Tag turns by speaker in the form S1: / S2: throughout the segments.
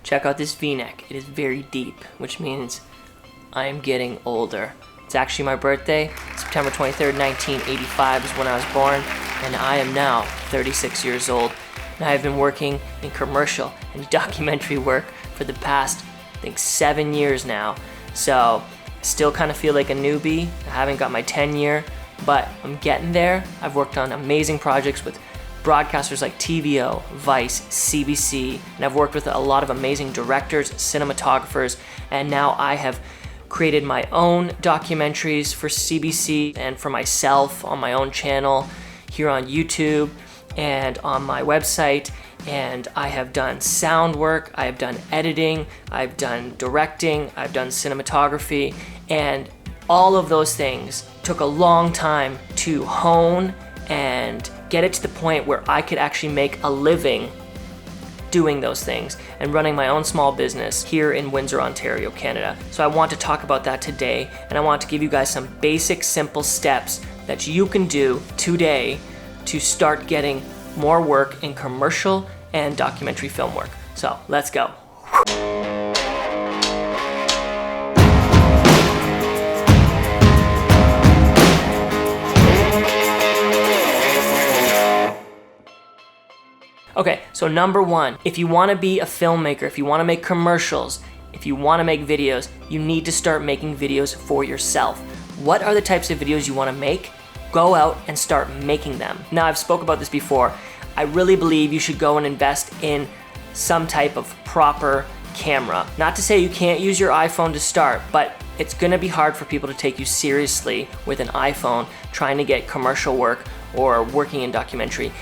S1: Check out this V-neck. It is very deep, which means I am getting older. It's actually my birthday. September 23rd, 1985 is when I was born, and I am now 36 years old. And I have been working in commercial and documentary work for the past, I think, 7 years now. So I still kind of feel like a newbie. I haven't got my 10-year, but I'm getting there. I've worked on amazing projects with broadcasters like TVO, Vice, CBC, and I've worked with a lot of amazing directors, cinematographers, and now I have created my own documentaries for CBC and for myself on my own channel here on YouTube and on my website. And I have done sound work, I have done editing, I've done directing, I've done cinematography, and all of those things took a long time to hone and get it to the point where I could actually make a living doing those things and running my own small business here in Windsor, Ontario, Canada. So I want to talk about that today, and I want to give you guys some basic, simple steps that you can do today to start getting more work in commercial and documentary film work. So let's go. Okay, so number one, if you want to be a filmmaker, if you want to make commercials, if you want to make videos, you need to start making videos for yourself. What are the types of videos you want to make? Go out and start making them. Now, I've spoke about this before. I really believe you should go and invest in some type of proper camera. Not to say you can't use your iPhone to start, but it's going to be hard for people to take you seriously with an iPhone trying to get commercial work or working in documentary.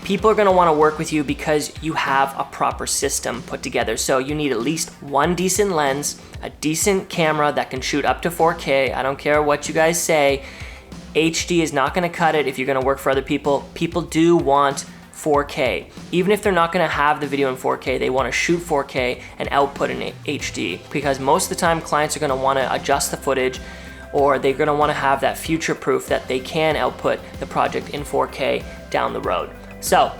S1: People are going to want to work with you because you have a proper system put together. So you need at least one decent lens, a decent camera that can shoot up to 4K. I don't care what you guys say. HD is not going to cut it if you're going to work for other people. People do want 4K. Even if they're not going to have the video in 4K, they want to shoot 4K and output in HD, because most of the time clients are going to want to adjust the footage, or they're going to want to have that future proof that they can output the project in 4K down the road. So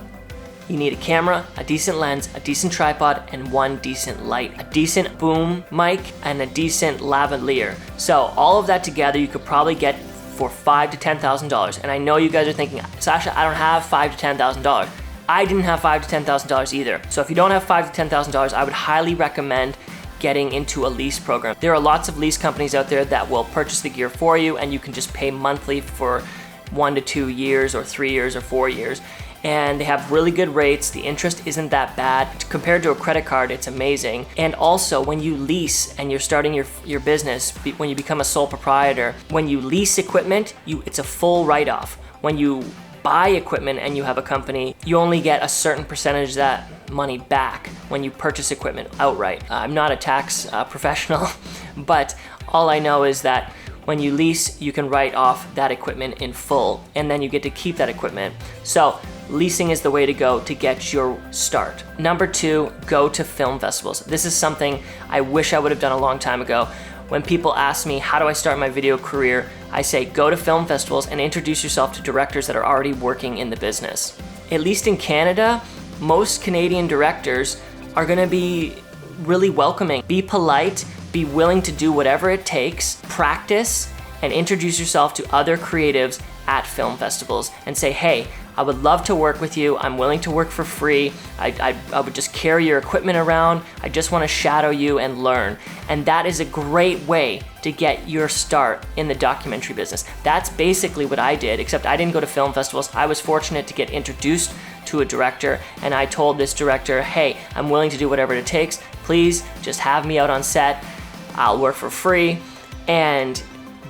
S1: you need a camera, a decent lens, a decent tripod, and one decent light, a decent boom mic, and a decent lavalier. So all of that together you could probably get for $5,000 to $10,000. And I know you guys are thinking, Sasha, I don't have $5,000 to $10,000. I didn't have $5,000 to $10,000 either. So if you don't have $5,000 to $10,000, I would highly recommend getting into a lease program. There are lots of lease companies out there that will purchase the gear for you, and you can just pay monthly for 1 to 2 years or 3 years or 4 years. And they have really good rates. The interest isn't that bad. Compared to a credit card, it's amazing. And also, when you lease and you're starting your business, when you become a sole proprietor, when you lease equipment, it's a full write-off. When you buy equipment and you have a company, you only get a certain percentage of that money back when you purchase equipment outright. I'm not a tax professional, but all I know is that when you lease, you can write off that equipment in full, and then you get to keep that equipment. So leasing is the way to go to get your start. Number two, go to film festivals. This is something I wish I would have done a long time ago. When people ask me, how do I start my video career? I say, go to film festivals and introduce yourself to directors that are already working in the business. At least in Canada, most Canadian directors are gonna be really welcoming. Be polite, be willing to do whatever it takes, practice, and introduce yourself to other creatives at film festivals and say, hey, I would love to work with you. I'm willing to work for free. I would just carry your equipment around. I just want to shadow you and learn. And that is a great way to get your start in the documentary business. That's basically what I did, except I didn't go to film festivals. I was fortunate to get introduced to a director, and I told this director, hey, I'm willing to do whatever it takes. Please just have me out on set. I'll work for free. And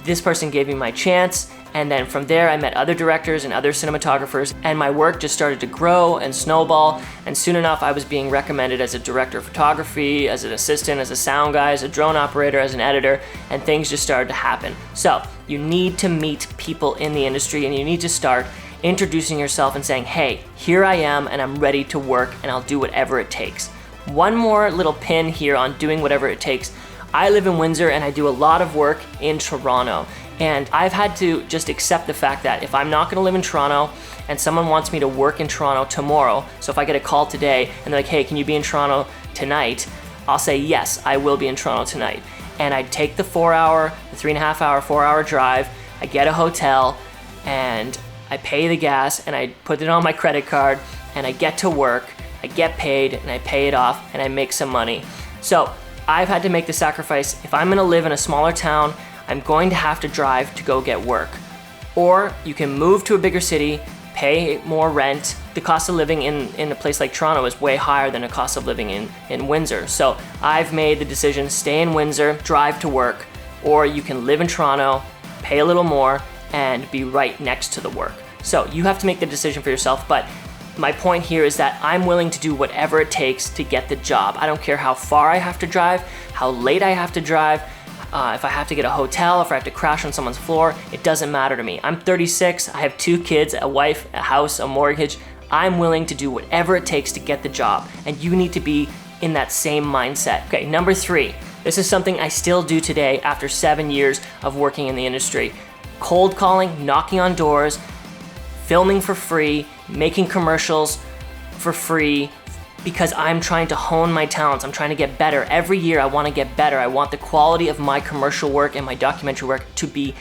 S1: this person gave me my chance. And then from there, I met other directors and other cinematographers, and my work just started to grow and snowball. And soon enough, I was being recommended as a director of photography, as an assistant, as a sound guy, as a drone operator, as an editor, and things just started to happen. So you need to meet people in the industry, and you need to start introducing yourself and saying, hey, here I am, and I'm ready to work, and I'll do whatever it takes. One more little pin here on doing whatever it takes. I live in Windsor, and I do a lot of work in Toronto. And I've had to just accept the fact that if I'm not gonna live in Toronto and someone wants me to work in Toronto tomorrow, so if I get a call today and they're like, hey, can you be in Toronto tonight? I'll say, yes, I will be in Toronto tonight. And I take the 3.5 hour, 4 hour drive, I get a hotel, and I pay the gas, and I put it on my credit card, and I get to work, I get paid, and I pay it off, and I make some money. So I've had to make the sacrifice. If I'm gonna live in a smaller town, I'm going to have to drive to go get work. Or you can move to a bigger city, pay more rent. The cost of living in a place like Toronto is way higher than the cost of living in Windsor. So I've made the decision, stay in Windsor, drive to work, or you can live in Toronto, pay a little more, and be right next to the work. So you have to make the decision for yourself, but my point here is that I'm willing to do whatever it takes to get the job. I don't care how far I have to drive, how late I have to drive, if I have to get a hotel, if I have to crash on someone's floor, it doesn't matter to me. I'm 36, I have 2 kids, a wife, a house, a mortgage. I'm willing to do whatever it takes to get the job, and you need to be in that same mindset. Okay, number 3. This is something I still do today after 7 years of working in the industry. Cold calling, knocking on doors, filming for free, making commercials for free, because I'm trying to hone my talents. I'm trying to get better. Every year I want to get better. I want the quality of my commercial work and my documentary work to be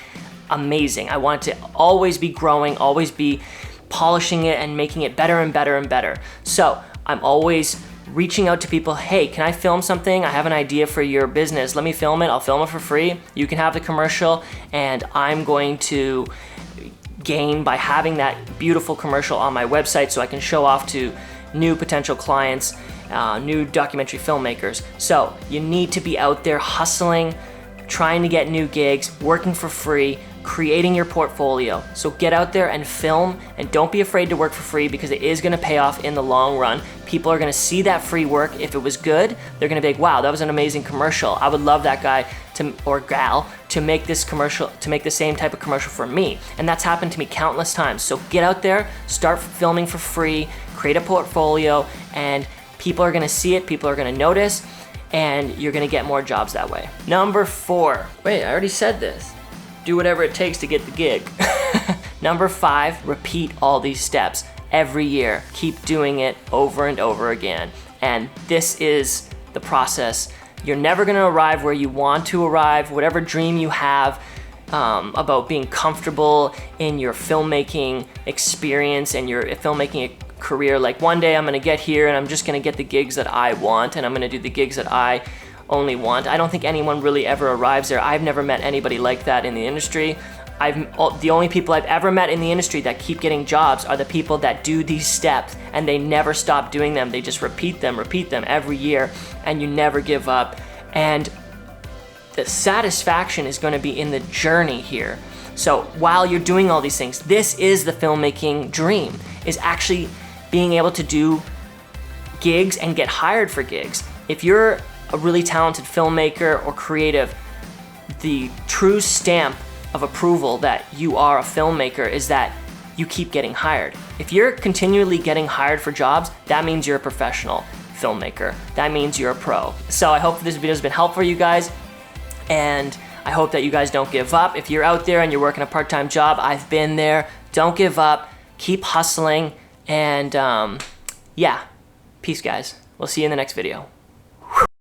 S1: amazing. I want it to always be growing, always be polishing it and making it better and better and better. So I'm always reaching out to people, hey, can I film something? I have an idea for your business. Let me film it. I'll film it for free. You can have the commercial, and I'm going to gain by having that beautiful commercial on my website so I can show off to new potential clients, new documentary filmmakers. So you need to be out there hustling, trying to get new gigs, working for free, creating your portfolio. So get out there and film, and don't be afraid to work for free, because it is gonna pay off in the long run. People are gonna see that free work. If it was good, they're gonna be like, wow, that was an amazing commercial. I would love that guy or gal to make this commercial, to make the same type of commercial for me. And that's happened to me countless times. So get out there, start filming for free, create a portfolio, and people are gonna see it, people are gonna notice, and you're gonna get more jobs that way. Number 4, wait, I already said this. Do whatever it takes to get the gig. Number 5, repeat all these steps every year. Keep doing it over and over again. And this is the process. You're never gonna arrive where you want to arrive, whatever dream you have about being comfortable in your filmmaking experience and your filmmaking career. Like, one day I'm gonna get here and I'm just gonna get the gigs that I want, and I'm gonna do the gigs that I only want. I don't think anyone really ever arrives there. I've never met anybody like that in the industry. The only people I've ever met in the industry that keep getting jobs are the people that do these steps, and they never stop doing them. They just repeat them every year, and you never give up. And the satisfaction is going to be in the journey here. So while you're doing all these things, this is the filmmaking dream, is actually being able to do gigs and get hired for gigs. If you're a really talented filmmaker or creative, the true stamp of approval that you are a filmmaker is that you keep getting hired. If you're continually getting hired for jobs, that means you're a professional filmmaker. That means you're a pro. So I hope this video has been helpful for you guys, and I hope that you guys don't give up. If you're out there and you're working a part-time job, I've been there. Don't give up. Keep hustling. And yeah, peace, guys. We'll see you in the next video.